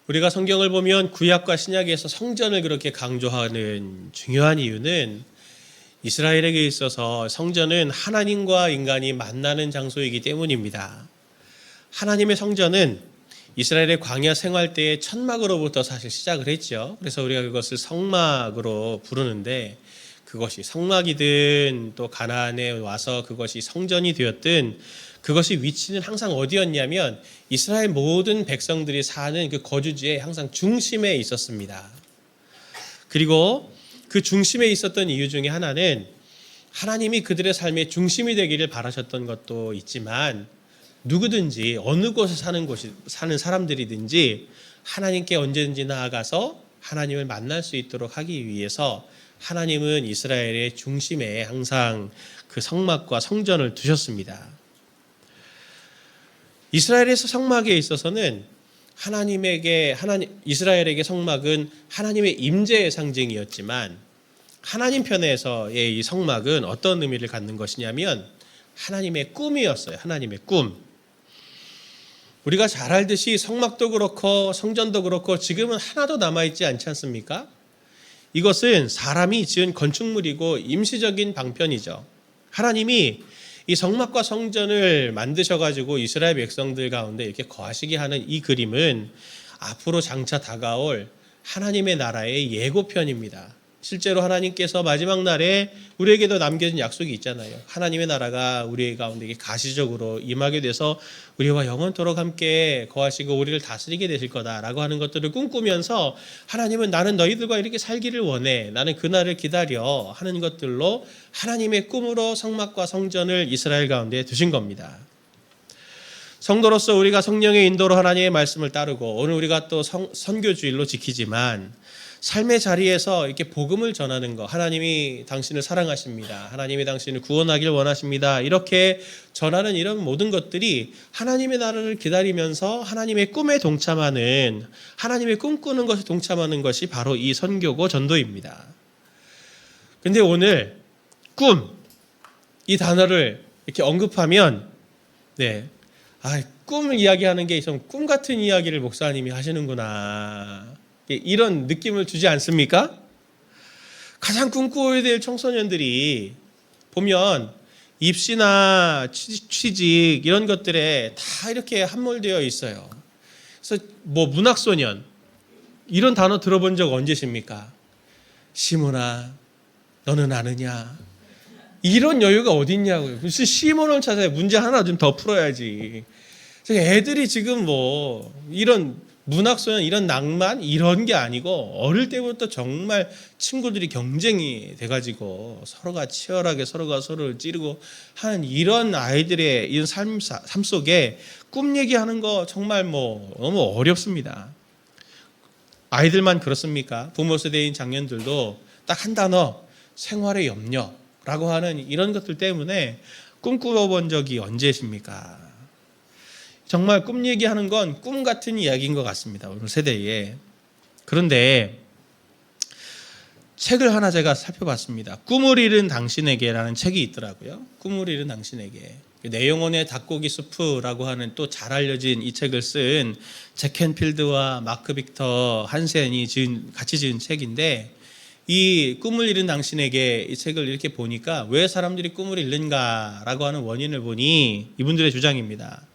우리가 성경을 보면 구약과 신약에서 성전을 그렇게 강조하는 중요한 이유는 이스라엘에게 있어서 성전은 하나님과 인간이 만나는 장소이기 때문입니다. 하나님의 성전은 이스라엘의 광야 생활 때의 천막으로부터 사실 시작을 했죠. 그래서 우리가 그것을 성막으로 부르는데, 그것이 성막이든 또 가나안에 와서 그것이 성전이 되었든 그것이 위치는 항상 어디였냐면 이스라엘 모든 백성들이 사는 그 거주지의 항상 중심에 있었습니다. 그리고 그 중심에 있었던 이유 중에 하나는 하나님이 그들의 삶의 중심이 되기를 바라셨던 것도 있지만, 누구든지 어느 곳에 사는 사람들이든지 하나님께 언제든지 나아가서 하나님을 만날 수 있도록 하기 위해서 하나님은 이스라엘의 중심에 항상 그 성막과 성전을 두셨습니다. 이스라엘에서 성막에 있어서는 이스라엘에게 성막은 하나님의 임재의 상징이었지만, 하나님 편에서의 이 성막은 어떤 의미를 갖는 것이냐면 하나님의 꿈이었어요. 하나님의 꿈. 우리가 잘 알듯이 성막도 그렇고 성전도 그렇고 지금은 하나도 남아있지 않지 않습니까? 이것은 사람이 지은 건축물이고 임시적인 방편이죠. 하나님이 이 성막과 성전을 만드셔가지고 이스라엘 백성들 가운데 이렇게 거하시게 하는 이 그림은 앞으로 장차 다가올 하나님의 나라의 예고편입니다. 실제로 하나님께서 마지막 날에 우리에게도 남겨진 약속이 있잖아요. 하나님의 나라가 우리 가운데 가시적으로 임하게 돼서 우리와 영원토록 함께 거하시고 우리를 다스리게 되실 거다라고 하는 것들을 꿈꾸면서 하나님은 나는 너희들과 이렇게 살기를 원해, 나는 그날을 기다려 하는 것들로 하나님의 꿈으로 성막과 성전을 이스라엘 가운데 두신 겁니다. 성도로서 우리가 성령의 인도로 하나님의 말씀을 따르고, 오늘 우리가 또 선교주일로 지키지만 삶의 자리에서 이렇게 복음을 전하는 것, 하나님이 당신을 사랑하십니다, 하나님이 당신을 구원하길 원하십니다, 이렇게 전하는 이런 모든 것들이 하나님의 나라를 기다리면서 하나님의 꿈에 동참하는, 하나님의 꿈꾸는 것에 동참하는 것이 바로 이 선교고 전도입니다. 근데 오늘 꿈, 이 단어를 이렇게 언급하면 꿈을 이야기하는 게 좀 꿈 같은 이야기를 목사님이 하시는구나, 이런 느낌을 주지 않습니까? 가장 꿈꾸어야 될 청소년들이 보면 입시나 취직 이런 것들에 다 이렇게 함몰되어 있어요. 그래서 문학소년 이런 단어 들어본 적 언제십니까? 시몬아 너는 아느냐, 이런 여유가 어디 있냐고요. 무슨 시몬을 찾아야 문제 하나 좀 더 풀어야지. 애들이 지금 이런 문학소년, 이런 낭만 이런 게 아니고 어릴 때부터 정말 친구들이 경쟁이 돼가지고 서로가 치열하게 서로가 서로를 찌르고 하는 이런 아이들의 이런 삶 속에 꿈 얘기하는 거 정말 너무 어렵습니다. 아이들만 그렇습니까? 부모 세대인 장년들도 딱 한 단어, 생활의 염려라고 하는 이런 것들 때문에 꿈꾸어본 적이 언제십니까? 정말 꿈 얘기하는 건 꿈 같은 이야기인 것 같습니다, 오늘 세대에. 그런데 책을 하나 제가 살펴봤습니다. 꿈을 잃은 당신에게라는 책이 있더라고요. 꿈을 잃은 당신에게. 내용원의 닭고기 수프라고 하는 또 잘 알려진 이 책을 쓴 잭 캔필드와 마크 빅터 한센이 같이 지은 책인데, 이 꿈을 잃은 당신에게 이 책을 이렇게 보니까 왜 사람들이 꿈을 잃는가라고 하는 원인을 보니 이분들의 주장입니다.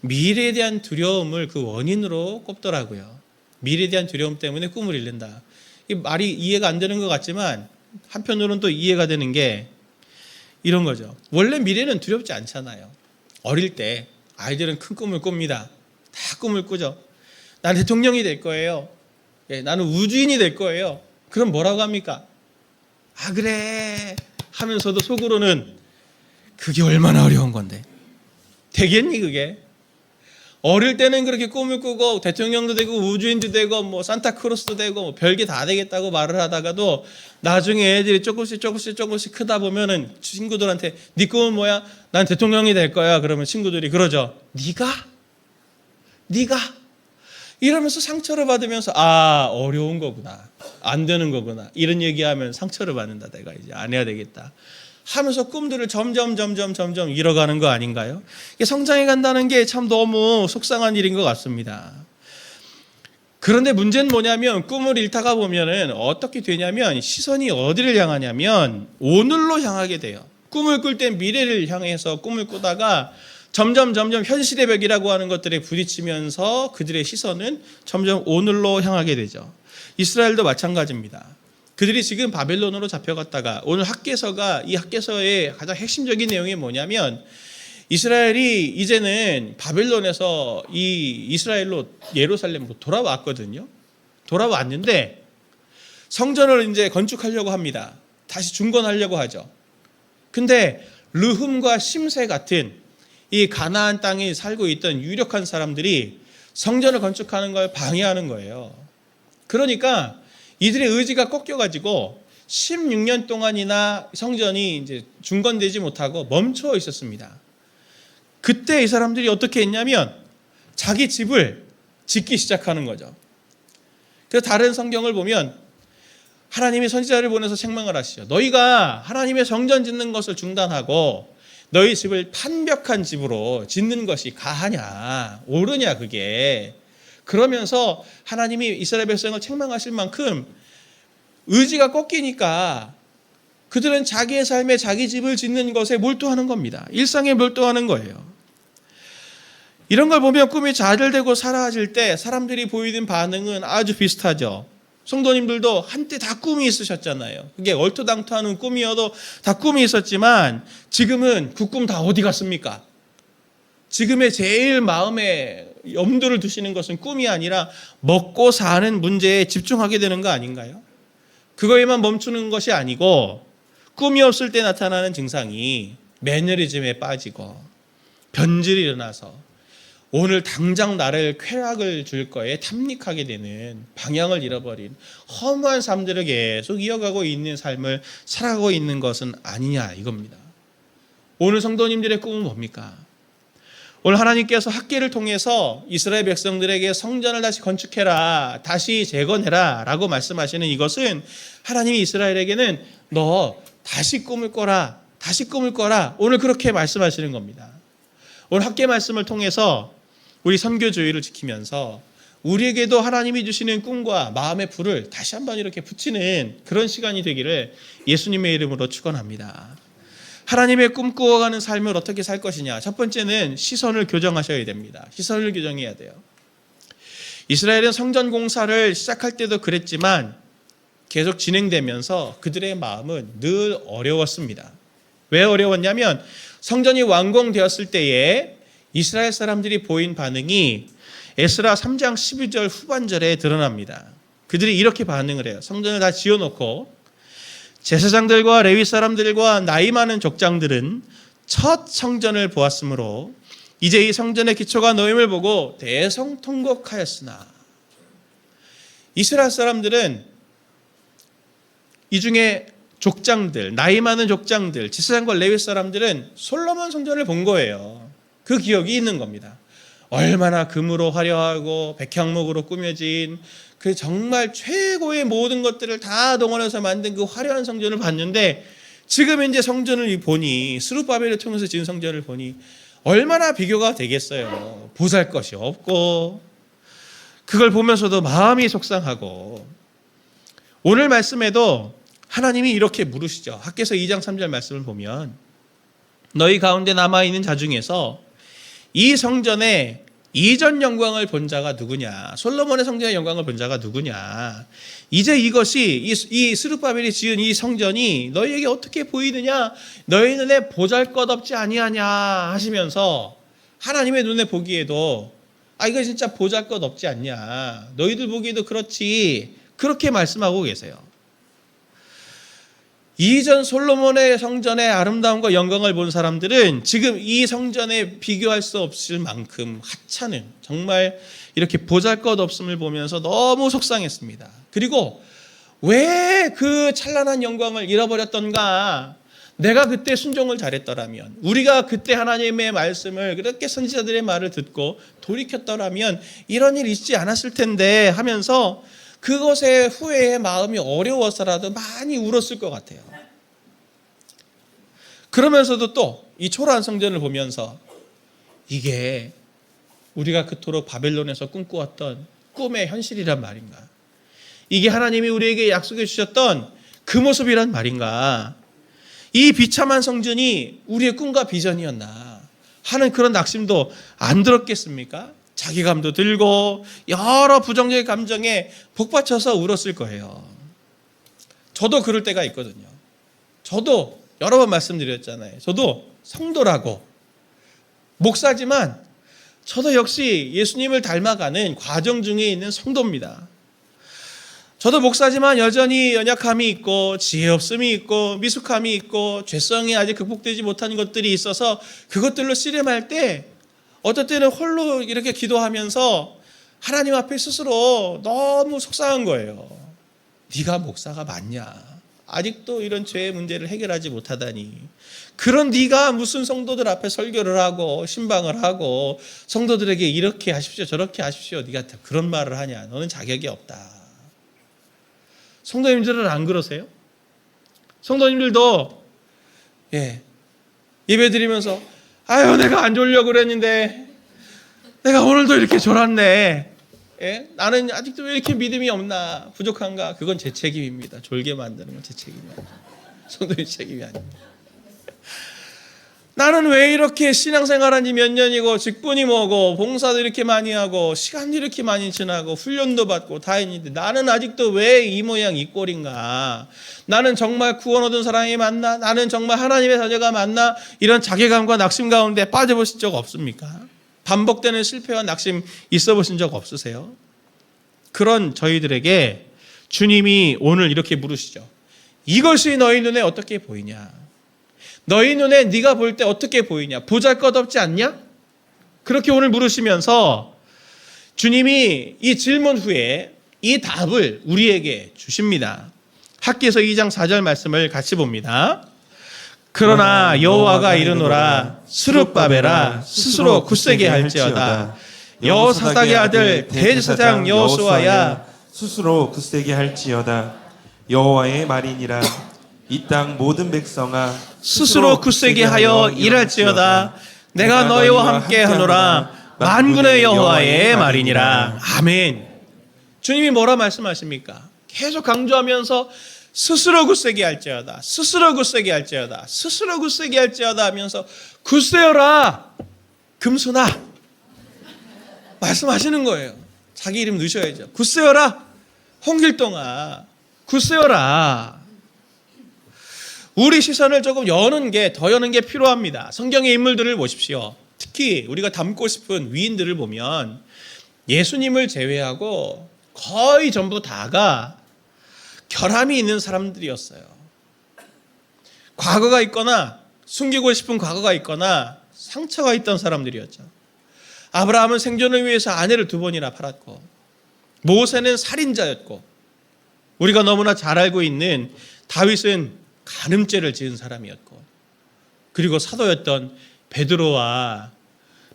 미래에 대한 두려움을 그 원인으로 꼽더라고요. 미래에 대한 두려움 때문에 꿈을 잃는다. 이 말이 이해가 안 되는 것 같지만 한편으로는 또 이해가 되는 게 이런 거죠. 원래 미래는 두렵지 않잖아요. 어릴 때 아이들은 큰 꿈을 꿉니다. 다 꿈을 꾸죠. 나는 대통령이 될 거예요. 나는 우주인이 될 거예요. 그럼 뭐라고 합니까? 아 그래 하면서도 속으로는 그게 얼마나 어려운 건데 되겠니 그게? 어릴 때는 그렇게 꿈을 꾸고 대통령도 되고 우주인도 되고 산타크로스도 되고 별게 다 되겠다고 말을 하다가도 나중에 애들이 조금씩 크다 보면은 친구들한테 네 꿈은 뭐야? 난 대통령이 될 거야. 그러면 친구들이 그러죠. 네가 이러면서 상처를 받으면서 어려운 거구나, 안 되는 거구나, 이런 얘기하면 상처를 받는다, 내가 이제 안 해야 되겠다 하면서 꿈들을 점점 잃어가는 거 아닌가요? 성장해 간다는 게 참 너무 속상한 일인 것 같습니다. 그런데 문제는 뭐냐면 꿈을 잃다가 보면은 어떻게 되냐면 시선이 어디를 향하냐면 오늘로 향하게 돼요. 꿈을 꿀 때 미래를 향해서 꿈을 꾸다가 점점 현실의 벽이라고 하는 것들에 부딪히면서 그들의 시선은 점점 오늘로 향하게 되죠. 이스라엘도 마찬가지입니다. 그들이 지금 바벨론으로 잡혀갔다가 오늘 학개서가 이 학개서의 가장 핵심적인 내용이 뭐냐면 이스라엘이 이제는 바벨론에서 이 이스라엘로 예루살렘으로 돌아왔거든요. 돌아왔는데 성전을 이제 건축하려고 합니다. 다시 중건하려고 하죠. 근데 르훔과 심세 같은 이 가나안 땅에 살고 있던 유력한 사람들이 성전을 건축하는 걸 방해하는 거예요. 그러니까 이들의 의지가 꺾여가지고 16년 동안이나 성전이 이제 중건되지 못하고 멈춰 있었습니다. 그때 이 사람들이 어떻게 했냐면 자기 집을 짓기 시작하는 거죠. 그래서 다른 성경을 보면 하나님이 선지자를 보내서 책망을 하시죠. 너희가 하나님의 성전 짓는 것을 중단하고 너희 집을 판벽한 집으로 짓는 것이 가하냐, 옳으냐 그게. 그러면서 하나님이 이스라엘 백성을 책망하실 만큼 의지가 꺾이니까 그들은 자기의 삶에 자기 집을 짓는 것에 몰두하는 겁니다. 일상에 몰두하는 거예요. 이런 걸 보면 꿈이 좌절되고 사라질 때 사람들이 보이는 반응은 아주 비슷하죠. 성도님들도 한때 다 꿈이 있으셨잖아요. 그게 얼토당토하는 꿈이어도 다 꿈이 있었지만 지금은 그 꿈 다 어디 갔습니까? 지금의 제일 마음에 염두를 두시는 것은 꿈이 아니라 먹고 사는 문제에 집중하게 되는 거 아닌가요? 그거에만 멈추는 것이 아니고 꿈이 없을 때 나타나는 증상이 매너리즘에 빠지고 변질이 일어나서 오늘 당장 나를 쾌락을 줄 거에 탐닉하게 되는 방향을 잃어버린 허무한 삶들을 계속 이어가고 있는 삶을 살아가고 있는 것은 아니냐 이겁니다. 오늘 성도님들의 꿈은 뭡니까? 오늘 하나님께서 학계를 통해서 이스라엘 백성들에게 성전을 다시 건축해라, 다시 재건해라 라고 말씀하시는 이것은 하나님이 이스라엘에게는 너 다시 꿈을 꿔라, 다시 꿈을 꿔라, 오늘 그렇게 말씀하시는 겁니다. 오늘 학계 말씀을 통해서 우리 선교주의를 지키면서 우리에게도 하나님이 주시는 꿈과 마음의 불을 다시 한번 이렇게 붙이는 그런 시간이 되기를 예수님의 이름으로 축원합니다. 하나님의 꿈꾸어가는 삶을 어떻게 살 것이냐. 첫 번째는 시선을 교정하셔야 됩니다. 시선을 교정해야 돼요. 이스라엘은 성전 공사를 시작할 때도 그랬지만 계속 진행되면서 그들의 마음은 늘 어려웠습니다. 왜 어려웠냐면 성전이 완공되었을 때에 이스라엘 사람들이 보인 반응이 에스라 3장 12절 후반절에 드러납니다. 그들이 이렇게 반응을 해요. 성전을 다 지어놓고 제사장들과 레위 사람들과 나이 많은 족장들은 첫 성전을 보았으므로 이제 이 성전의 기초가 놓임을 보고 대성통곡하였으나 이스라엘 사람들은 이 중에 족장들, 나이 많은 족장들, 제사장과 레위 사람들은 솔로몬 성전을 본 거예요. 그 기억이 있는 겁니다. 얼마나 금으로 화려하고 백향목으로 꾸며진 그 정말 최고의 모든 것들을 다 동원해서 만든 그 화려한 성전을 봤는데 지금 이제 성전을 보니 스룹바벨을 통해서 지은 성전을 보니 얼마나 비교가 되겠어요. 보잘것이 없고 그걸 보면서도 마음이 속상하고 오늘 말씀에도 하나님이 이렇게 물으시죠. 학개서 2장 3절 말씀을 보면 너희 가운데 남아있는 자 중에서 이 성전의 이전 영광을 본 자가 누구냐? 솔로몬의 성전의 영광을 본 자가 누구냐? 이제 이것이 이 스룹바벨이 지은 이 성전이 너희에게 어떻게 보이느냐? 너희 눈에 보잘것없지 아니하냐 하시면서 하나님의 눈에 보기에도 이거 진짜 보잘것없지 않냐? 너희들 보기에도 그렇지. 그렇게 말씀하고 계세요. 이전 솔로몬의 성전의 아름다움과 영광을 본 사람들은 지금 이 성전에 비교할 수 없을 만큼 하찮은 정말 이렇게 보잘것없음을 보면서 너무 속상했습니다. 그리고 왜 그 찬란한 영광을 잃어버렸던가? 내가 그때 순종을 잘했더라면, 우리가 그때 하나님의 말씀을 그렇게 선지자들의 말을 듣고 돌이켰더라면 이런 일이 있지 않았을 텐데 하면서 그것에 후회의 마음이 어려워서라도 많이 울었을 것 같아요. 그러면서도 또 이 초라한 성전을 보면서 이게 우리가 그토록 바벨론에서 꿈꾸었던 꿈의 현실이란 말인가? 이게 하나님이 우리에게 약속해 주셨던 그 모습이란 말인가? 이 비참한 성전이 우리의 꿈과 비전이었나 하는 그런 낙심도 안 들었겠습니까? 자괴감도 들고 여러 부정적인 감정에 복받쳐서 울었을 거예요. 저도 그럴 때가 있거든요. 저도 여러 번 말씀드렸잖아요. 저도 성도라고 목사지만 저도 역시 예수님을 닮아가는 과정 중에 있는 성도입니다. 저도 목사지만 여전히 연약함이 있고 지혜 없음이 있고 미숙함이 있고 죄성이 아직 극복되지 못한 것들이 있어서 그것들로 씨름할 때 어떨 때는 홀로 이렇게 기도하면서 하나님 앞에 스스로 너무 속상한 거예요. 네가 목사가 맞냐? 아직도 이런 죄의 문제를 해결하지 못하다니. 그런 네가 무슨 성도들 앞에 설교를 하고 신방을 하고 성도들에게 이렇게 하십시오 저렇게 하십시오 네가 그런 말을 하냐? 너는 자격이 없다. 성도님들은 안 그러세요? 성도님들도 예배 드리면서 아유 내가 안 졸려고 그랬는데 내가 오늘도 이렇게 졸았네. 나는 아직도 왜 이렇게 믿음이 없나 부족한가? 그건 제 책임입니다. 졸게 만드는 건 제 책임이 아닙니다. 성도님 책임이 아닙니다. 나는 왜 이렇게 신앙생활한 지 몇 년이고 직분이 뭐고 봉사도 이렇게 많이 하고 시간도 이렇게 많이 지나고 훈련도 받고 다 했는데 나는 아직도 왜 이 모양 이 꼴인가? 나는 정말 구원 얻은 사람이 맞나? 나는 정말 하나님의 자녀가 맞나? 이런 자괴감과 낙심 가운데 빠져보신 적 없습니까? 반복되는 실패와 낙심 있어 보신 적 없으세요? 그런 저희들에게 주님이 오늘 이렇게 물으시죠. 이것이 너희 눈에 어떻게 보이냐? 너희 눈에 네가 볼 때 어떻게 보이냐? 보잘것없지 않냐? 그렇게 오늘 물으시면서 주님이 이 질문 후에 이 답을 우리에게 주십니다. 학기에서 2장 4절 말씀을 같이 봅니다. 그러나 여호와가 이르노라 스룹바벨아 스스로 굳세게 할지어다. 여호사닥의 아들 대제사장 여호수아야 스스로 굳세게 할지어다. 여호와의 말이니라. 이 땅 모든 백성아 스스로 굳세게 하여 일할지어다. 내가 너희와 함께 하노라. 만군의 여호와의 말이니라. 아멘. 주님이 뭐라 말씀하십니까? 계속 강조하면서 스스로 굳세게 할지어다. 스스로 굳세게 할지어다. 스스로 굳세게 할지어다 하면서 굳세어라 금손아 말씀하시는 거예요. 자기 이름 넣으셔야죠. 굳세어라 홍길동아 굳세어라. 우리 시선을 조금 더 여는 게 필요합니다. 성경의 인물들을 보십시오. 특히 우리가 닮고 싶은 위인들을 보면 예수님을 제외하고 거의 전부 다가 결함이 있는 사람들이었어요. 과거가 있거나 숨기고 싶은 과거가 있거나 상처가 있던 사람들이었죠. 아브라함은 생존을 위해서 아내를 2번이나 팔았고 모세는 살인자였고 우리가 너무나 잘 알고 있는 다윗은 간음죄를 지은 사람이었고 그리고 사도였던 베드로와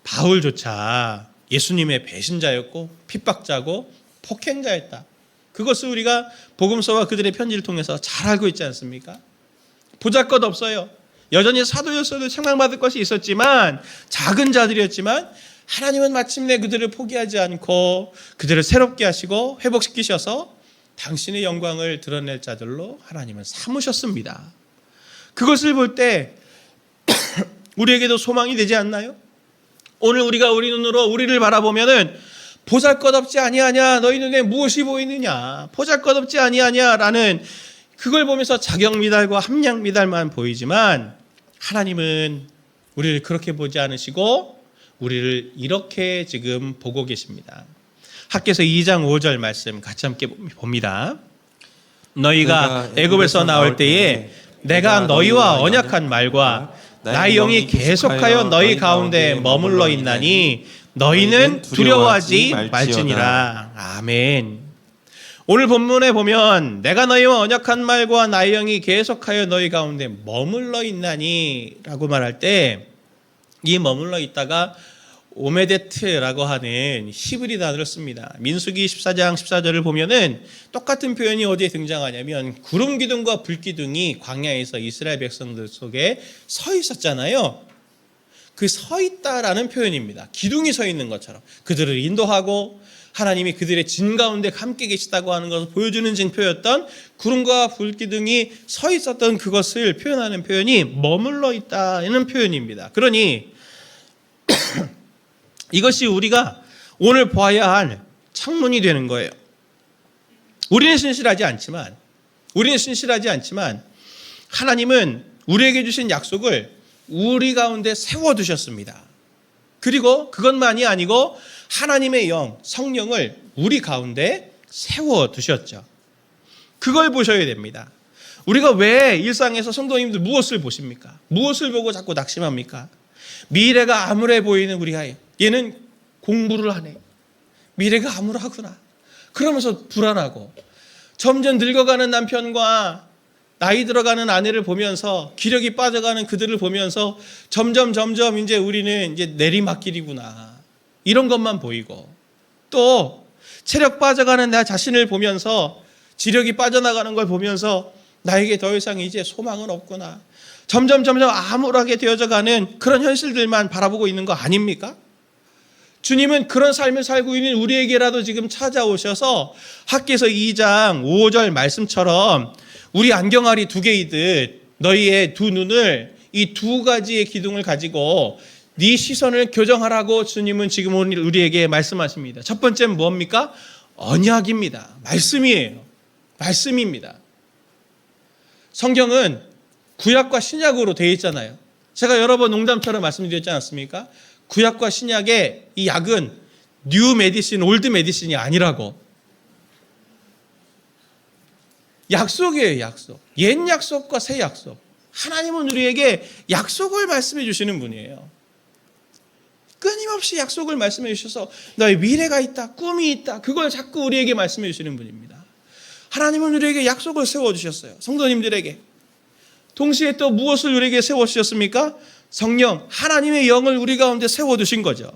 바울조차 예수님의 배신자였고 핍박자고 폭행자였다. 그것을 우리가 복음서와 그들의 편지를 통해서 잘 알고 있지 않습니까? 보잘것없어요. 여전히 사도였어도 책망받을 것이 있었지만 작은 자들이었지만 하나님은 마침내 그들을 포기하지 않고 그들을 새롭게 하시고 회복시키셔서 당신의 영광을 드러낼 자들로 하나님은 삼으셨습니다. 그것을 볼 때 우리에게도 소망이 되지 않나요? 오늘 우리가 우리 눈으로 우리를 바라보면은 보잘것없지 아니하냐? 너희 눈에 무엇이 보이느냐? 보잘것없지 아니하냐라는 그걸 보면서 자격 미달과 함량 미달만 보이지만 하나님은 우리를 그렇게 보지 않으시고 우리를 이렇게 지금 보고 계십니다. 학개서 2장 5절 말씀 같이 함께 봅니다. 너희가 애굽에서 나올 때에 내가 너희와 언약한 말과 나의 영이 계속하여 너희 가운데 머물러 있나니 너희는 두려워하지 말지니라. 아멘. 오늘 본문에 보면 내가 너희와 언약한 말과 나의 영이 계속하여 너희 가운데 머물러 있나니 라고 말할 때 이 머물러 있다가 오메데트라고 하는 히브리 단어를 씁니다. 민수기 14장 14절을 보면은 똑같은 표현이 어디에 등장하냐면 구름 기둥과 불 기둥이 광야에서 이스라엘 백성들 속에 서 있었잖아요. 그 서 있다라는 표현입니다. 기둥이 서 있는 것처럼 그들을 인도하고 하나님이 그들의 진 가운데 함께 계시다고 하는 것을 보여주는 징표였던 구름과 불기둥이 서 있었던 그것을 표현하는 표현이 머물러 있다는 표현입니다. 그러니 이것이 우리가 오늘 보아야 할 창문이 되는 거예요. 우리는 신실하지 않지만 하나님은 우리에게 주신 약속을 우리 가운데 세워두셨습니다. 그리고 그것만이 아니고 하나님의 영, 성령을 우리 가운데 세워두셨죠. 그걸 보셔야 됩니다. 우리가 왜 일상에서 성도님들 무엇을 보십니까? 무엇을 보고 자꾸 낙심합니까? 미래가 암울해 보이는 우리 아이, 얘는 공부를 하네. 미래가 암울하구나. 그러면서 불안하고, 점점 늙어가는 남편과 나이 들어가는 아내를 보면서 기력이 빠져가는 그들을 보면서 점점 이제 우리는 이제 내리막길이구나. 이런 것만 보이고, 또 체력 빠져가는 나 자신을 보면서 지력이 빠져나가는 걸 보면서 나에게 더 이상 이제 소망은 없구나. 점점 암울하게 되어져 가는 그런 현실들만 바라보고 있는 거 아닙니까? 주님은 그런 삶을 살고 있는 우리에게라도 지금 찾아오셔서 학개서 2장 5절 말씀처럼 우리 안경알이 두 개이듯 너희의 두 눈을 이 두 가지의 기둥을 가지고 네 시선을 교정하라고 주님은 지금 오늘 우리에게 말씀하십니다. 첫 번째는 뭡니까? 언약입니다. 말씀이에요. 말씀입니다. 성경은 구약과 신약으로 되어 있잖아요. 제가 여러 번 농담처럼 말씀드렸지 않았습니까? 구약과 신약의 이 약은 뉴 메디신, 올드 메디신이 아니라고. 약속이에요, 약속. 옛 약속과 새 약속. 하나님은 우리에게 약속을 말씀해 주시는 분이에요. 끊임없이 약속을 말씀해 주셔서 너의 미래가 있다, 꿈이 있다, 그걸 자꾸 우리에게 말씀해 주시는 분입니다. 하나님은 우리에게 약속을 세워주셨어요. 성도님들에게. 동시에 또 무엇을 우리에게 세워주셨습니까? 성령, 하나님의 영을 우리 가운데 세워두신 거죠.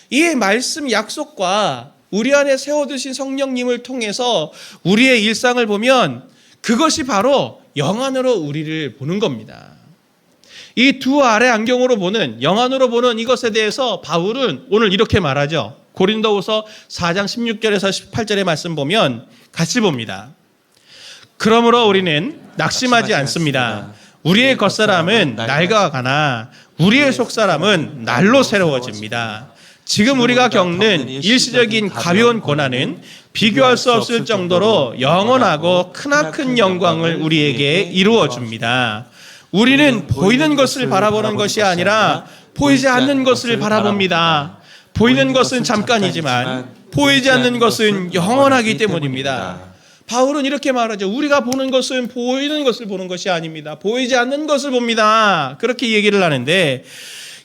이 말씀 약속과 우리 안에 세워두신 성령님을 통해서 우리의 일상을 보면 그것이 바로 영안으로 우리를 보는 겁니다. 이 두 아래 안경으로 보는, 영안으로 보는 이것에 대해서 바울은 오늘 이렇게 말하죠. 고린도후서 4장 16절에서 18절의 말씀 보면 같이 봅니다. 그러므로 우리는 낙심하지 않습니다. 우리의 겉사람은 낡아 가나 우리의 속사람은 날로 새로워집니다. 지금 우리가 겪는 일시적인 가벼운 고난은 비교할 수 없을 정도로 영원하고 크나큰 영광을 우리에게 이루어 줍니다. 우리는 보이는 것을 바라보는 것이 아니라 보이지 않는 것을 바라봅니다. 보이는 것은 잠깐이지만 보이지 않는 것은 영원하기 때문입니다. 바울은 이렇게 말하죠. 우리가 보는 것은 보이는 것을 보는 것이 아닙니다. 보이지 않는 것을 봅니다. 그렇게 얘기를 하는데,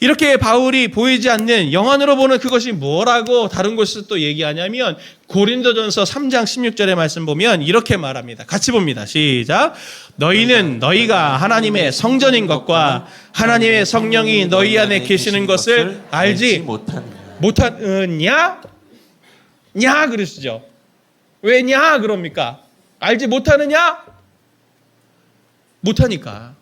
이렇게 바울이 보이지 않는 영안으로 보는 그것이 뭐라고 다른 곳에서 또 얘기하냐면 고린도전서 3장 16절의 말씀 보면 이렇게 말합니다. 같이 봅니다. 시작. 너희는 너희가 하나님의 성전인 것과 하나님의 성령이 너희 안에 계시는 것을 알지 못하느냐? 냐 그러시죠. 왜냐 그럽니까? 알지 못하느냐? 못하니까.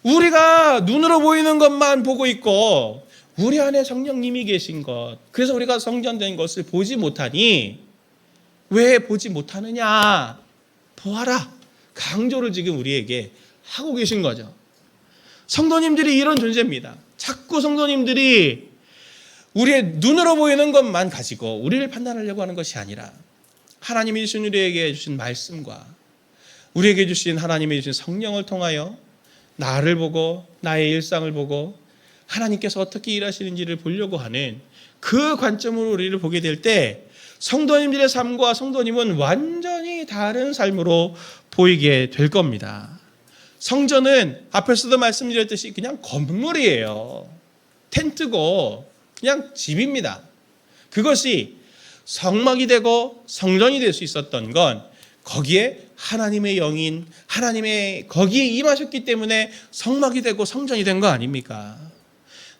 우리가 눈으로 보이는 것만 보고 있고 우리 안에 성령님이 계신 것, 그래서 우리가 성전된 것을 보지 못하니 왜 보지 못하느냐? 보아라. 강조를 지금 우리에게 하고 계신 거죠. 성도님들이 이런 존재입니다. 자꾸 성도님들이 우리의 눈으로 보이는 것만 가지고 우리를 판단하려고 하는 것이 아니라 하나님이 주신 우리에게 주신 말씀과 우리에게 주신 하나님이 주신 성령을 통하여 나를 보고 나의 일상을 보고 하나님께서 어떻게 일하시는지를 보려고 하는 그 관점으로 우리를 보게 될 때 성도님들의 삶과 성도님은 완전히 다른 삶으로 보이게 될 겁니다. 성전은 앞에서도 말씀드렸듯이 그냥 건물이에요. 텐트고 그냥 집입니다. 그것이 성막이 되고 성전이 될 수 있었던 건 거기에 하나님의 영인 하나님의 거기에 임하셨기 때문에 성막이 되고 성전이 된 거 아닙니까?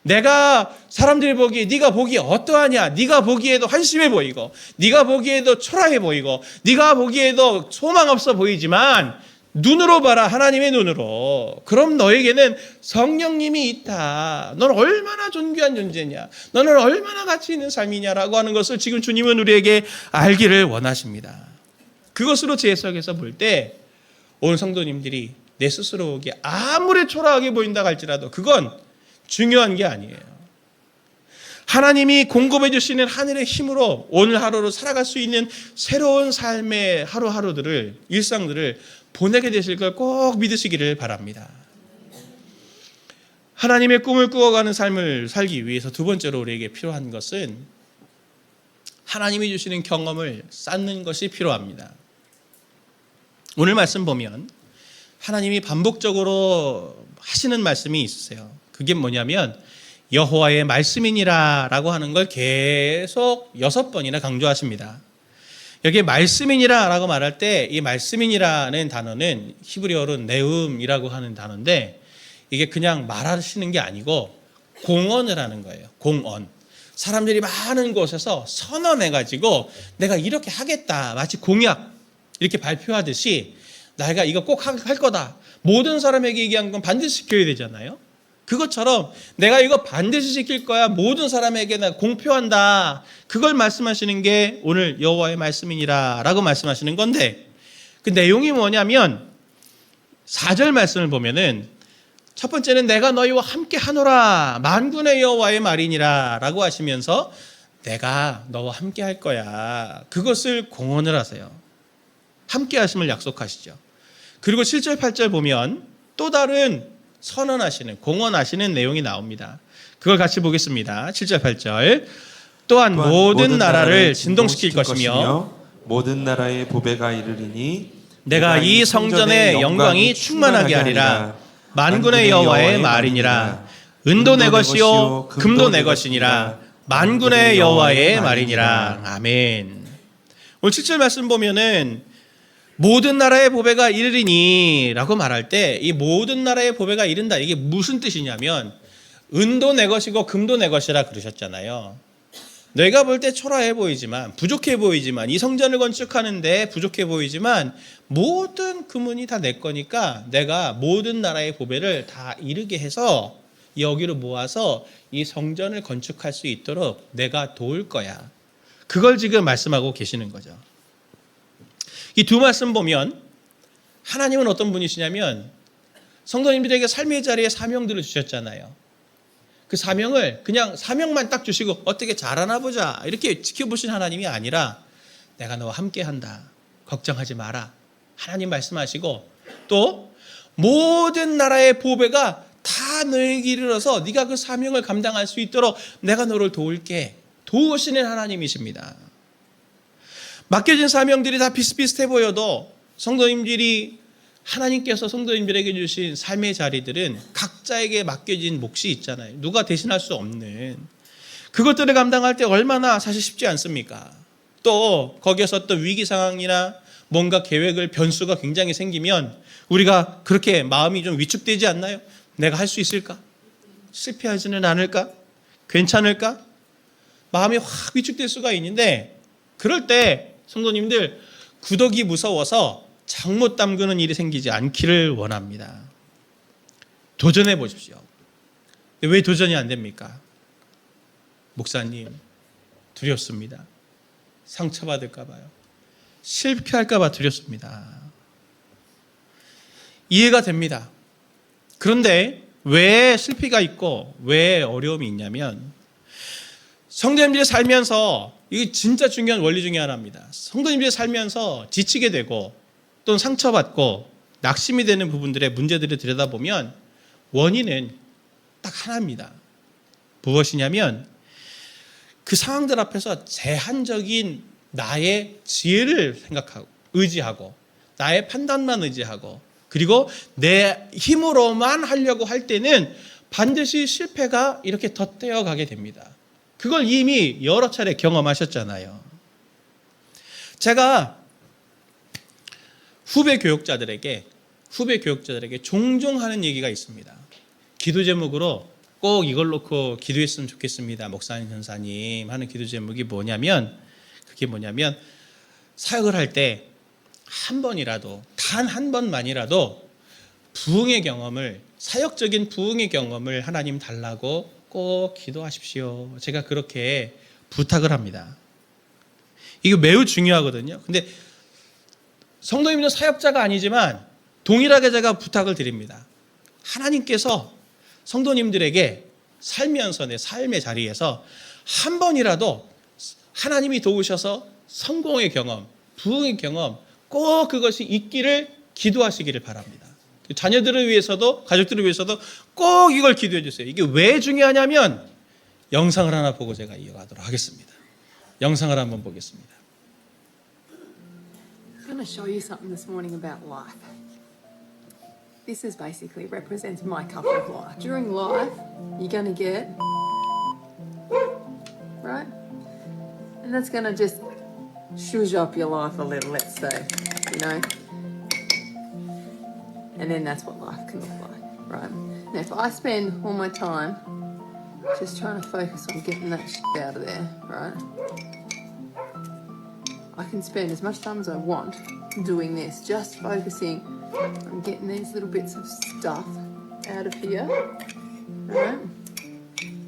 내가 사람들이 보기에 네가 보기에 어떠하냐? 네가 보기에도 한심해 보이고 네가 보기에도 초라해 보이고 네가 보기에도 소망 없어 보이지만 눈으로 봐라. 하나님의 눈으로. 그럼 너에게는 성령님이 있다. 넌 얼마나 존귀한 존재냐. 너는 얼마나 가치 있는 삶이냐라고 하는 것을 지금 주님은 우리에게 알기를 원하십니다. 그것으로 제 해석에서 볼 때 오늘 성도님들이 내 스스로 보기에 아무리 초라하게 보인다 할지라도 그건 중요한 게 아니에요. 하나님이 공급해 주시는 하늘의 힘으로 오늘 하루를 살아갈 수 있는 새로운 삶의 하루하루들을, 일상들을 보내게 되실 걸 꼭 믿으시기를 바랍니다. 하나님의 꿈을 꾸어가는 삶을 살기 위해서 두 번째로 우리에게 필요한 것은 하나님이 주시는 경험을 쌓는 것이 필요합니다. 오늘 말씀 보면 하나님이 반복적으로 하시는 말씀이 있으세요. 그게 뭐냐면 여호와의 말씀이니라 라고 하는 걸 계속 6번이나 강조하십니다. 여기에 말씀이니라 라고 말할 때 이 말씀이니라는 단어는 히브리어로 네움이라고 하는 단어인데 이게 그냥 말하시는 게 아니고 공언을 하는 거예요. 공언. 사람들이 많은 곳에서 선언해가지고 내가 이렇게 하겠다. 마치 공약 이렇게 발표하듯이 내가 이거 꼭 할 거다. 모든 사람에게 얘기한 건 반드시 지켜야 되잖아요. 그것처럼 내가 이거 반드시 지킬 거야. 모든 사람에게 내가 공표한다. 그걸 말씀하시는 게 오늘 여호와의 말씀이니라 라고 말씀하시는 건데 그 내용이 뭐냐면 4절 말씀을 보면은 첫 번째는 내가 너희와 함께 하노라 만군의 여호와의 말이니라 라고 하시면서 내가 너와 함께 할 거야. 그것을 공언을 하세요. 함께 하심을 약속하시죠. 그리고 7절 8절 보면 또 다른 선언하시는 공언하시는 내용이 나옵니다. 그걸 같이 보겠습니다. 7절 8절 또한 모든 나라를 진동시킬 것이며 모든 나라의 보배가 이르리니 내가 이 성전의 영광이 충만하게 하리라. 만군의 여호와의 말이니라. 은도 내 것이요 금도 내 것이니라. 만군의 여호와의 말이니라. 아멘. 오늘 7절 말씀 보면은 모든 나라의 보배가 이르리니 라고 말할 때 이 모든 나라의 보배가 이른다. 이게 무슨 뜻이냐면 은도 내 것이고 금도 내 것이라 그러셨잖아요. 내가 볼 때 초라해 보이지만 부족해 보이지만 이 성전을 건축하는데 부족해 보이지만 모든 금은이 다 내 거니까 내가 모든 나라의 보배를 다 이르게 해서 여기로 모아서 이 성전을 건축할 수 있도록 내가 도울 거야. 그걸 지금 말씀하고 계시는 거죠. 이 두 말씀 보면 하나님은 어떤 분이시냐면 성도님들에게 삶의 자리에 사명들을 주셨잖아요. 그 사명을 그냥 사명만 딱 주시고 어떻게 잘하나 보자 이렇게 지켜보신 하나님이 아니라 내가 너와 함께 한다. 걱정하지 마라. 하나님 말씀하시고 또 모든 나라의 보배가 다 너에게 이르러서 네가 그 사명을 감당할 수 있도록 내가 너를 도울게. 도우시는 하나님이십니다. 맡겨진 사명들이 다 비슷비슷해 보여도 성도님들이 하나님께서 성도님들에게 주신 삶의 자리들은 각자에게 맡겨진 몫이 있잖아요. 누가 대신할 수 없는. 그것들을 감당할 때 얼마나 사실 쉽지 않습니까? 또 거기에서 또 위기 상황이나 뭔가 계획을 변수가 굉장히 생기면 우리가 그렇게 마음이 좀 위축되지 않나요? 내가 할 수 있을까? 실패하지는 않을까? 괜찮을까? 마음이 확 위축될 수가 있는데 그럴 때 성도님들 구더기 무서워서 장못 담그는 일이 생기지 않기를 원합니다. 도전해 보십시오. 왜 도전이 안 됩니까? 목사님 두렵습니다. 상처받을까 봐요. 실패할까 봐 두렵습니다. 이해가 됩니다. 그런데 왜 실패가 있고 왜 어려움이 있냐면 성도님들이 살면서 이게 진짜 중요한 원리 중에 하나입니다. 성도님들이 살면서 지치게 되고 또는 상처받고 낙심이 되는 부분들의 문제들을 들여다보면 원인은 딱 하나입니다. 무엇이냐면 그 상황들 앞에서 제한적인 나의 지혜를 생각하고 의지하고 나의 판단만 의지하고 그리고 내 힘으로만 하려고 할 때는 반드시 실패가 이렇게 덧대어 가게 됩니다. 그걸 이미 여러 차례 경험하셨잖아요. 제가 후배 교육자들에게 종종 하는 얘기가 있습니다. 기도 제목으로 꼭 이걸 놓고 기도했으면 좋겠습니다. 목사님, 전사님 하는 기도 제목이 뭐냐면 그게 뭐냐면 사역을 할 때 한 번이라도, 단 한 번만이라도 부흥의 경험을, 사역적인 부흥의 경험을 하나님 달라고 꼭 기도하십시오. 제가 그렇게 부탁을 합니다. 이게 매우 중요하거든요. 근데 성도님은 사역자가 아니지만 동일하게 제가 부탁을 드립니다. 하나님께서 성도님들에게 살면서 내 삶의 자리에서 한 번이라도 하나님이 도우셔서 성공의 경험, 부흥의 경험 꼭 그것이 있기를 기도하시기를 바랍니다. 자녀들을 위해서도 가족들을 위해서도 꼭 이걸 기도해 주세요. 이게 왜 중요하냐면 영상을 하나 보고 제가 이어가도록 하겠습니다. 영상을 한번 보겠습니다. I'm going to show you something this morning about life. This is basically represents my cup of life. During life, you're going to get, right? And that's going to just zhuzh up your life a little, let's say, you know? And then that's what life can look like, right? Now, if I spend all my time just trying to focus on getting that shit out of there, right? I can spend as much time as I want doing this, just focusing on getting these little bits of stuff out of here, right?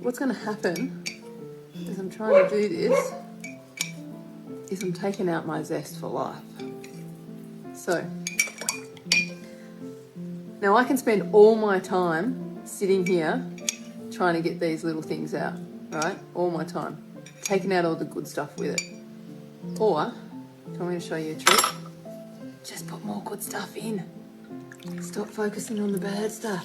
What's going to happen as I'm trying to do this is I'm taking out my zest for life. So, now I can spend all my time sitting here trying to get these little things out, right? All my time. Taking out all the good stuff with it. Or, do you want me to show you a trick? Just put more good stuff in. Stop focusing on the bad stuff.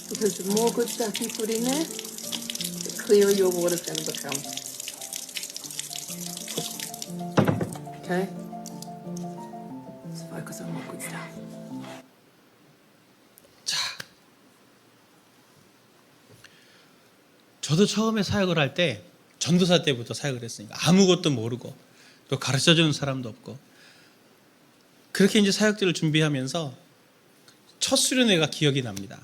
Because the more good stuff you put in there, the clearer your water's going to become. Okay? Just focus on more good stuff. 자, 저도 처음에 사역을 할 때 전도사 때부터 사역을 했으니까 아무것도 모르고 또 가르쳐주는 사람도 없고 그렇게 이제 사역들을 준비하면서 첫 수련회가 기억이 납니다.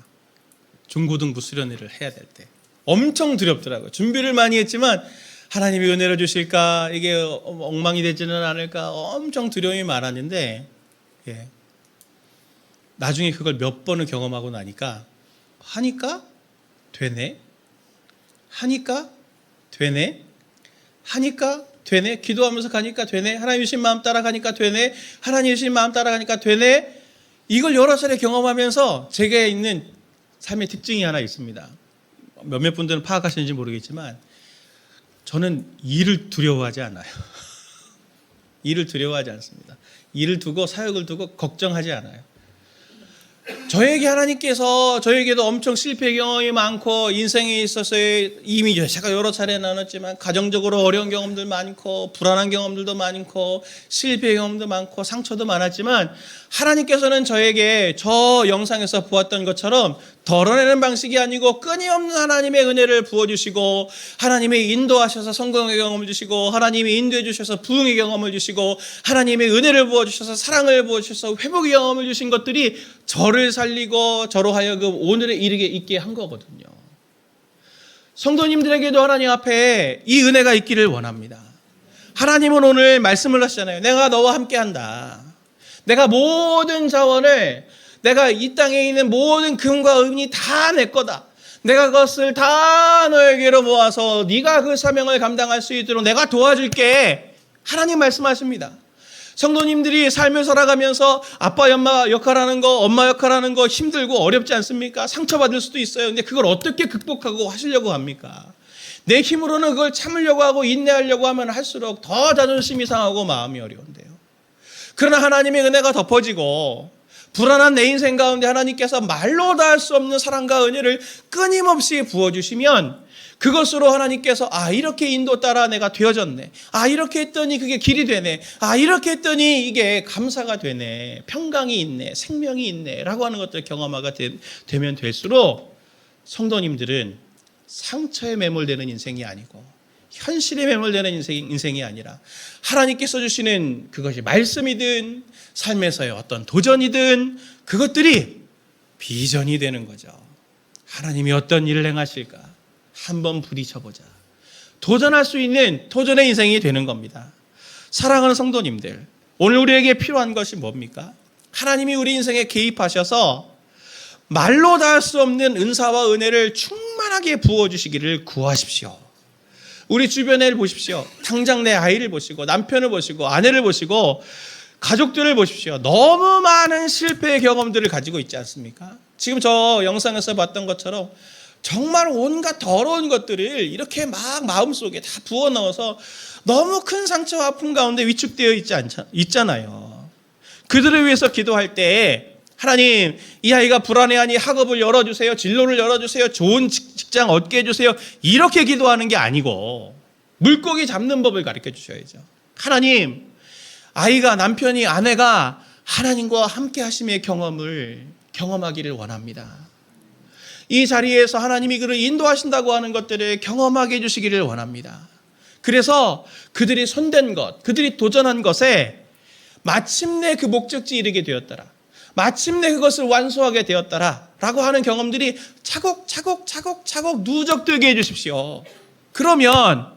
중고등부 수련회를 해야 될 때 엄청 두렵더라고요. 준비를 많이 했지만 하나님이 은혜를 주실까, 이게 엉망이 되지는 않을까 엄청 두려움이 많았는데 나중에 그걸 몇 번을 경험하고 나니까 하니까 되네, 하니까 되네, 하니까 되네, 기도하면서 가니까 되네, 하나님 주신 마음 따라가니까 되네, 하나님 주신 마음 따라가니까 되네. 이걸 여러 차례 경험하면서 제게 있는 삶의 특징이 하나 있습니다. 몇몇 분들은 파악하시는지 모르겠지만 저는 일을 두려워하지 않아요. 일을 두려워하지 않습니다. 일을 두고 사역을 두고 걱정하지 않아요. 저에게 하나님께서, 저에게도 엄청 실패 경험이 많고 인생에 있어서 이미 제가 여러 차례 나눴지만 가정적으로 어려운 경험들 많고 불안한 경험들도 많고 실패 경험도 많고 상처도 많았지만 하나님께서는 저에게 저 영상에서 보았던 것처럼 덜어내는 방식이 아니고 끊임없는 하나님의 은혜를 부어주시고 하나님의 인도하셔서 성공의 경험을 주시고 하나님이 인도해 주셔서 부흥의 경험을 주시고 하나님의 은혜를 부어주셔서 사랑을 부어주셔서 회복의 경험을 주신 것들이 저를 살리고 저로 하여금 오늘에 이르게 있게 한 거거든요. 성도님들에게도 하나님 앞에 이 은혜가 있기를 원합니다. 하나님은 오늘 말씀을 하시잖아요. 내가 너와 함께한다. 내가 모든 자원을, 내가 이 땅에 있는 모든 금과 은이 다 내 거다. 내가 그것을 다 너에게로 모아서 네가 그 사명을 감당할 수 있도록 내가 도와줄게. 하나님 말씀하십니다. 성도님들이 삶을 살아가면서 아빠 엄마 역할하는 거, 엄마 역할하는 거 힘들고 어렵지 않습니까? 상처받을 수도 있어요. 근데 그걸 어떻게 극복하고 하시려고 합니까? 내 힘으로는 그걸 참으려고 하고 인내하려고 하면 할수록 더 자존심이 상하고 마음이 어려운데요. 그러나 하나님의 은혜가 덮어지고 불안한 내 인생 가운데 하나님께서 말로 다 할 수 없는 사랑과 은혜를 끊임없이 부어주시면 그것으로 하나님께서 이렇게 인도 따라 내가 되어졌네. 이렇게 했더니 그게 길이 되네. 이렇게 했더니 이게 감사가 되네. 평강이 있네. 생명이 있네. 라고 하는 것들을 경험하게 되면 될수록 성도님들은 상처에 매몰되는 인생이 아니고 현실에 매몰되는 인생이 아니라 하나님께서 주시는 그것이 말씀이든 삶에서의 어떤 도전이든 그것들이 비전이 되는 거죠. 하나님이 어떤 일을 행하실까? 한번 부딪혀보자. 도전할 수 있는 도전의 인생이 되는 겁니다. 사랑하는 성도님들, 오늘 우리에게 필요한 것이 뭡니까? 하나님이 우리 인생에 개입하셔서 말로 다 할 수 없는 은사와 은혜를 충만하게 부어주시기를 구하십시오. 우리 주변을 보십시오. 당장 내 아이를 보시고 남편을 보시고 아내를 보시고 가족들을 보십시오. 너무 많은 실패의 경험들을 가지고 있지 않습니까? 지금 저 영상에서 봤던 것처럼 정말 온갖 더러운 것들을 이렇게 막 마음속에 다 부어 넣어서 너무 큰 상처와 아픔 가운데 위축되어 있잖아요. 그들을 위해서 기도할 때 하나님, 이 아이가 불안해하니 학업을 열어주세요. 진로를 열어주세요. 좋은 직장 얻게 해주세요. 이렇게 기도하는 게 아니고 물고기 잡는 법을 가르쳐 주셔야죠. 하나님, 아이가, 남편이, 아내가 하나님과 함께 하심의 경험을 경험하기를 원합니다. 이 자리에서 하나님이 그를 인도하신다고 하는 것들을 경험하게 해주시기를 원합니다. 그래서 그들이 손댄 것, 그들이 도전한 것에 마침내 그 목적지에 이르게 되었더라. 마침내 그것을 완수하게 되었더라 라고 하는 경험들이 차곡차곡 누적되게 해주십시오. 그러면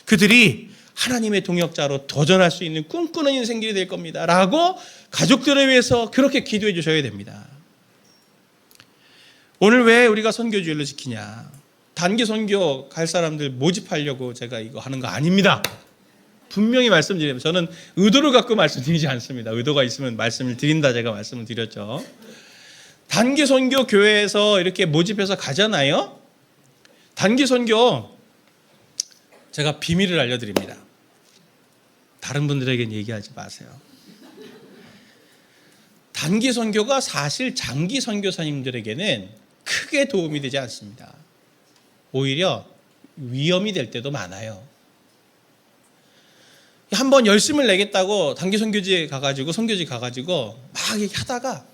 그들이 하나님의 동역자로 도전할 수 있는 꿈꾸는 인생길이 될 겁니다 라고 가족들을 위해서 그렇게 기도해 주셔야 됩니다. 오늘 왜 우리가 선교주일로 지키냐? 단기 선교 갈 사람들 모집하려고 제가 이거 하는 거 아닙니다. 분명히 말씀드립니다. 저는 의도를 갖고 말씀드리지 않습니다. 의도가 있으면 말씀을 드린다 제가 말씀을 드렸죠. 단기 선교 교회에서 이렇게 모집해서 가잖아요. 단기 선교 제가 비밀을 알려드립니다. 다른 분들에게는 얘기하지 마세요. 단기 선교가 사실 장기 선교사님들에게는 크게 도움이 되지 않습니다. 오히려 위험이 될 때도 많아요. 한번 열심을 내겠다고 단기 선교지에 가가지고 선교지 가가지고 막 하다가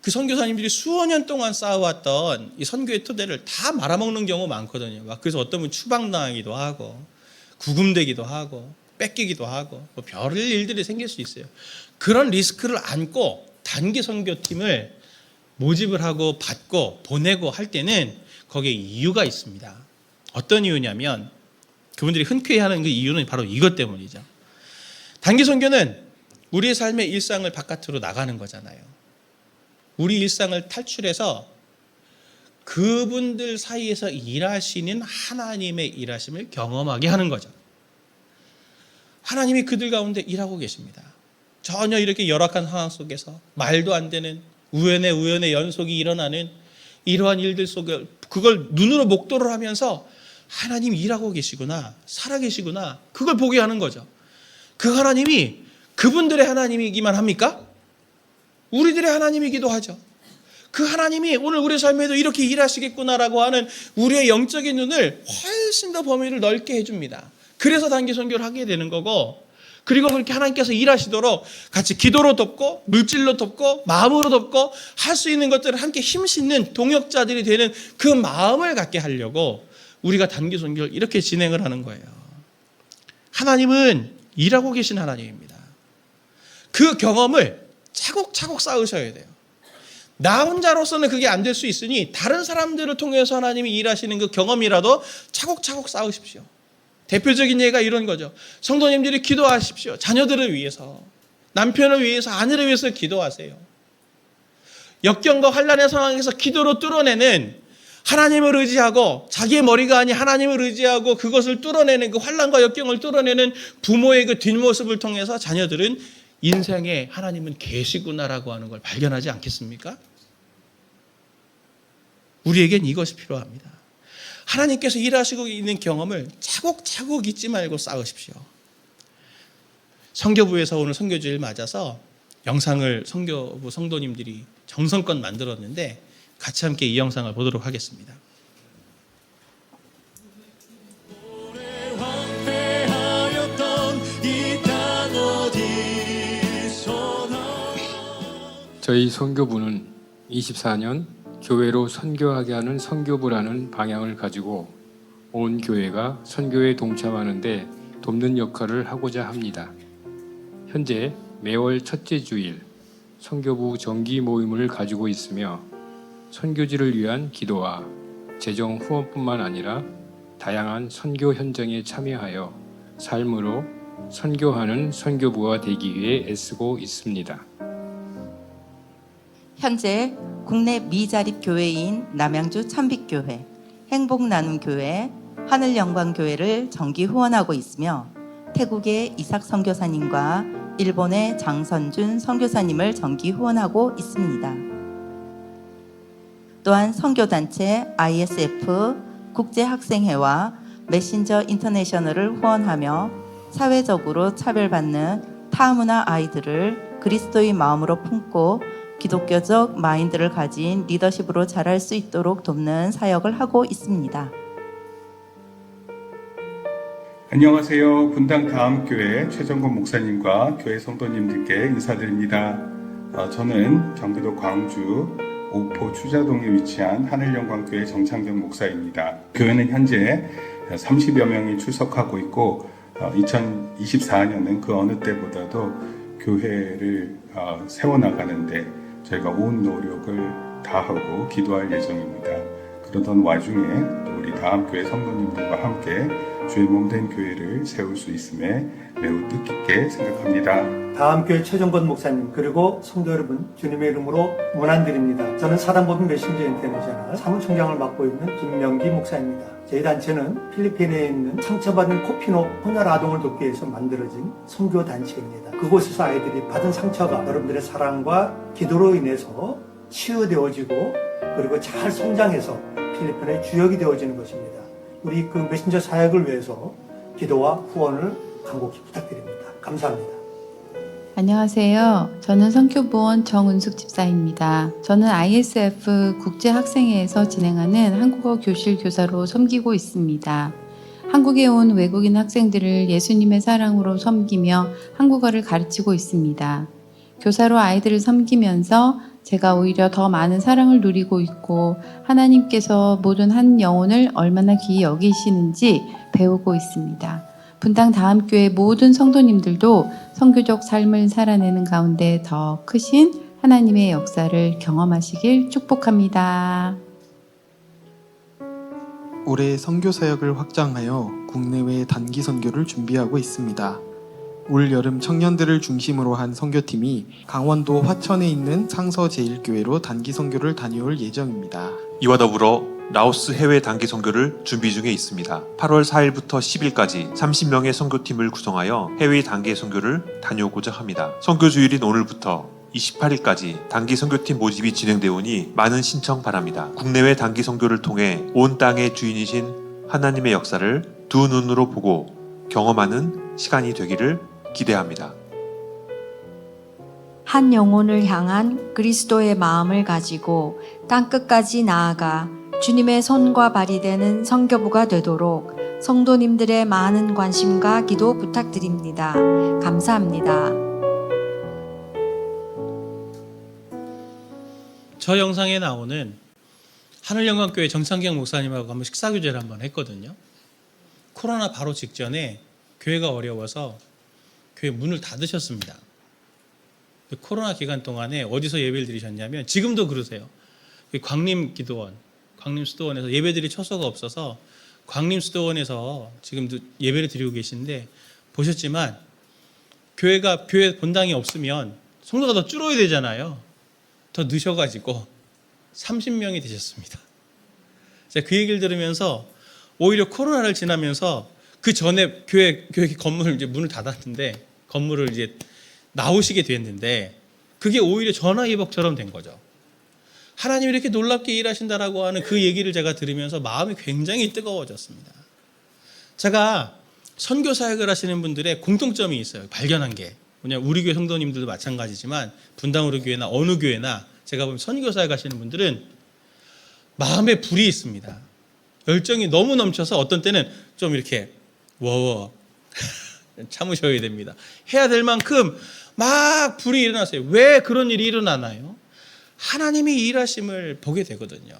그 선교사님들이 수억 년 동안 쌓아왔던 이 선교의 토대를 다 말아먹는 경우 많거든요. 막 그래서 어떤 분 추방당하기도 하고 구금되기도 하고 뺏기기도 하고 뭐 별일 일들이 생길 수 있어요. 그런 리스크를 안고 단기 선교팀을 모집을 하고 받고 보내고 할 때는 거기에 이유가 있습니다. 어떤 이유냐면 그분들이 흔쾌히하는 그 이유는 바로 이것 때문이죠. 단기 선교는 우리의 삶의 일상을 바깥으로 나가는 거잖아요. 우리 일상을 탈출해서 그분들 사이에서 일하시는 하나님의 일하심을 경험하게 하는 거죠. 하나님이 그들 가운데 일하고 계십니다. 전혀 이렇게 열악한 상황 속에서 말도 안 되는 우연의 연속이 일어나는 이러한 일들 속에 그걸 눈으로 목도를 하면서 하나님이 일하고 계시구나, 살아계시구나, 그걸 보게 하는 거죠. 그 하나님이 그분들의 하나님이기만 합니까? 우리들의 하나님이기도 하죠. 그 하나님이 오늘 우리 삶에도 이렇게 일하시겠구나라고 하는 우리의 영적인 눈을 훨씬 더 범위를 넓게 해줍니다. 그래서 단기 선교를 하게 되는 거고, 그리고 그렇게 하나님께서 일하시도록 같이 기도로 돕고 물질로 돕고 마음으로 돕고 할 수 있는 것들을 함께 힘싣는 동역자들이 되는 그 마음을 갖게 하려고 우리가 단기 선교를 이렇게 진행을 하는 거예요. 하나님은 일하고 계신 하나님입니다. 그 경험을 차곡차곡 쌓으셔야 돼요. 나 혼자로서는 그게 안 될 수 있으니 다른 사람들을 통해서 하나님이 일하시는 그 경험이라도 차곡차곡 쌓으십시오. 대표적인 예가 이런 거죠. 성도님들이 기도하십시오. 자녀들을 위해서, 남편을 위해서, 아내를 위해서 기도하세요. 역경과 환난의 상황에서 기도로 뚫어내는, 하나님을 의지하고 자기의 머리가 아닌 하나님을 의지하고 그것을 뚫어내는, 그 환난과 역경을 뚫어내는 부모의 그 뒷모습을 통해서 자녀들은 인생에 하나님은 계시구나라고 하는 걸 발견하지 않겠습니까? 우리에겐 이것이 필요합니다. 하나님께서 일하시고 있는 경험을 차곡차곡 잊지 말고 쌓으십시오. 선교부에서 오늘 선교주일 맞아서 영상을 선교부 성도님들이 정성껏 만들었는데 같이 함께 이 영상을 보도록 하겠습니다. 저희 선교부는 24년 교회로 선교하게 하는 선교부라는 방향을 가지고 온 교회가 선교에 동참하는데 돕는 역할을 하고자 합니다. 현재 매월 첫째 주일 선교부 정기 모임을 가지고 있으며 선교지를 위한 기도와 재정 후원뿐만 아니라 다양한 선교 현장에 참여하여 삶으로 선교하는 선교부가 되기 위해 애쓰고 있습니다. 현재 국내 미자립 교회인 남양주 참빛교회, 행복나눔교회, 하늘영광교회를 정기 후원하고 있으며 태국의 이삭 선교사님과 일본의 장선준 선교사님을 정기 후원하고 있습니다. 또한 선교단체 ISF, 국제학생회와 메신저 인터내셔널을 후원하며 사회적으로 차별받는 타문화 아이들을 그리스도의 마음으로 품고 기독교적 마인드를 가진 리더십으로 자랄 수 있도록 돕는 사역을 하고 있습니다. 안녕하세요. 분당 다음교회 최정건 목사님과 교회 성도님들께 인사드립니다. 저는 경기도 광주 옥포 추자동에 위치한 하늘영광교회 정창경 목사입니다. 교회는 현재 30여 명이 출석하고 있고 2024년은 그 어느 때보다도 교회를 세워나가는데 저희가 온 노력을 다하고 기도할 예정입니다. 그러던 와중에 또 우리 다음교회 성도님들과 함께 주의 몸된 교회를 세울 수 있음에 매우 뜻깊게 생각합니다. 다음교회 최정건 목사님 그리고 성도 여러분 주님의 이름으로 문안드립니다. 저는 사단법인 메신저 인터내셔널 사무총장을 맡고 있는 김명기 목사입니다. 저희 단체는 필리핀에 있는 상처받은 코피노 혼혈 아동을 돕기 위해서 만들어진 선교 단체입니다. 그곳에서 아이들이 받은 상처가 여러분들의 사랑과 기도로 인해서 치유되어지고 그리고 잘 성장해서 필리핀의 주역이 되어지는 것입니다. 우리 그 메신저 사역을 위해서 기도와 후원을 간곡히 부탁드립니다. 감사합니다. 안녕하세요. 저는 선교부원 정은숙 집사입니다. 저는 ISF 국제학생회에서 진행하는 한국어 교실 교사로 섬기고 있습니다. 한국에 온 외국인 학생들을 예수님의 사랑으로 섬기며 한국어를 가르치고 있습니다. 교사로 아이들을 섬기면서 제가 오히려 더 많은 사랑을 누리고 있고 하나님께서 모든 한 영혼을 얼마나 귀히 여기시는지 배우고 있습니다. 분당 다음교회 모든 성도님들도 선교적 삶을 살아내는 가운데 더 크신 하나님의 역사를 경험하시길 축복합니다. 올해 선교 사역을 확장하여 국내외 단기 선교를 준비하고 있습니다. 올 여름 청년들을 중심으로 한 선교팀이 강원도 화천에 있는 상서제일교회로 단기 선교를 다녀올 예정입니다. 이와 더불어 라오스 해외 단기 선교를 준비 중에 있습니다. 8월 4일부터 10일까지 30명의 선교팀을 구성하여 해외 단기 선교를 다녀오고자 합니다. 선교 주일인 오늘부터 28일까지 단기 선교팀 모집이 진행되어 오니 많은 신청 바랍니다. 국내외 단기 선교를 통해 온 땅의 주인이신 하나님의 역사를 두 눈으로 보고 경험하는 시간이 되기를 기대합니다. 한 영혼을 향한 그리스도의 마음을 가지고 땅끝까지 나아가 주님의 손과 발이 되는 선교부가 되도록 성도님들의 많은 관심과 기도 부탁드립니다. 감사합니다. 저 영상에 나오는 하늘영광교회 정창경 목사님하고 한번 식사교제를 한번 했거든요. 코로나 바로 직전에 교회가 어려워서 교회 문을 닫으셨습니다. 코로나 기간 동안에 어디서 예배를 드리셨냐면 지금도 그러세요. 광림기도원, 광림수도원에서 예배드릴 처소가 없어서 광림수도원에서 지금도 예배를 드리고 계신데 보셨지만 교회 본당이 없으면 성도가 더 줄어야 되잖아요. 더 늦어가지고 30명이 되셨습니다. 제가 그 얘기를 들으면서 오히려 코로나를 지나면서 그 전에 교회 건물을 이제 문을 닫았는데 건물을 이제 나오시게 됐는데 그게 오히려 전화위복처럼 된 거죠. 하나님이 이렇게 놀랍게 일하신다라고 하는 그 얘기를 제가 들으면서 마음이 굉장히 뜨거워졌습니다. 제가 선교 사역을 하시는 분들의 공통점이 있어요. 발견한 게 뭐냐면 우리 교회 성도님들도 마찬가지지만 분당 우리 교회나 어느 교회나 제가 보면 선교 사역 하시는 분들은 마음에 불이 있습니다. 열정이 너무 넘쳐서 어떤 때는 좀 이렇게 워워 참으셔야 됩니다. 해야 될 만큼 막 불이 일어나세요. 왜 그런 일이 일어나나요? 하나님이 일하심을 보게 되거든요.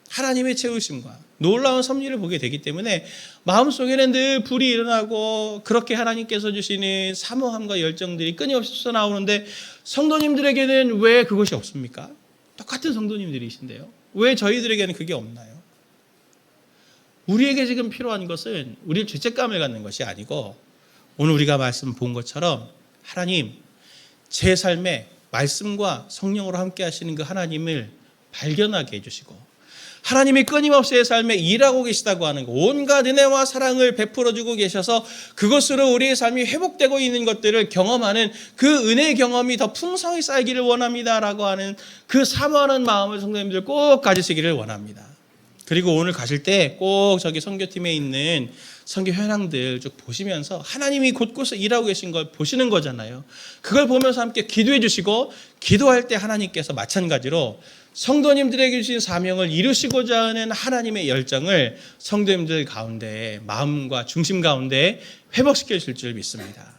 하나님의 채우심과 놀라운 섭리를 보게 되기 때문에 마음속에는 늘 불이 일어나고 그렇게 하나님께서 주시는 사모함과 열정들이 끊임없이 솟아나오는데 성도님들에게는 왜 그것이 없습니까? 똑같은 성도님들이신데요. 왜 저희들에게는 그게 없나요? 우리에게 지금 필요한 것은 우리의 죄책감을 갖는 것이 아니고 오늘 우리가 말씀 본 것처럼 하나님, 제 삶에 말씀과 성령으로 함께 하시는 그 하나님을 발견하게 해주시고 하나님이 끊임없이 제 삶에 일하고 계시다고 하는 것, 온갖 은혜와 사랑을 베풀어주고 계셔서 그것으로 우리의 삶이 회복되고 있는 것들을 경험하는 그 은혜 경험이 더 풍성히 쌓이기를 원합니다라고 하는 그 사모하는 마음을 성도님들 꼭 가지시기를 원합니다. 그리고 오늘 가실 때 꼭 저기 선교팀에 있는 선교 현황들 쭉 보시면서 하나님이 곳곳에 일하고 계신 걸 보시는 거잖아요. 그걸 보면서 함께 기도해 주시고 기도할 때 하나님께서 마찬가지로 성도님들에게 주신 사명을 이루시고자 하는 하나님의 열정을 성도님들 가운데 마음과 중심 가운데 회복시켜 주실 줄 믿습니다.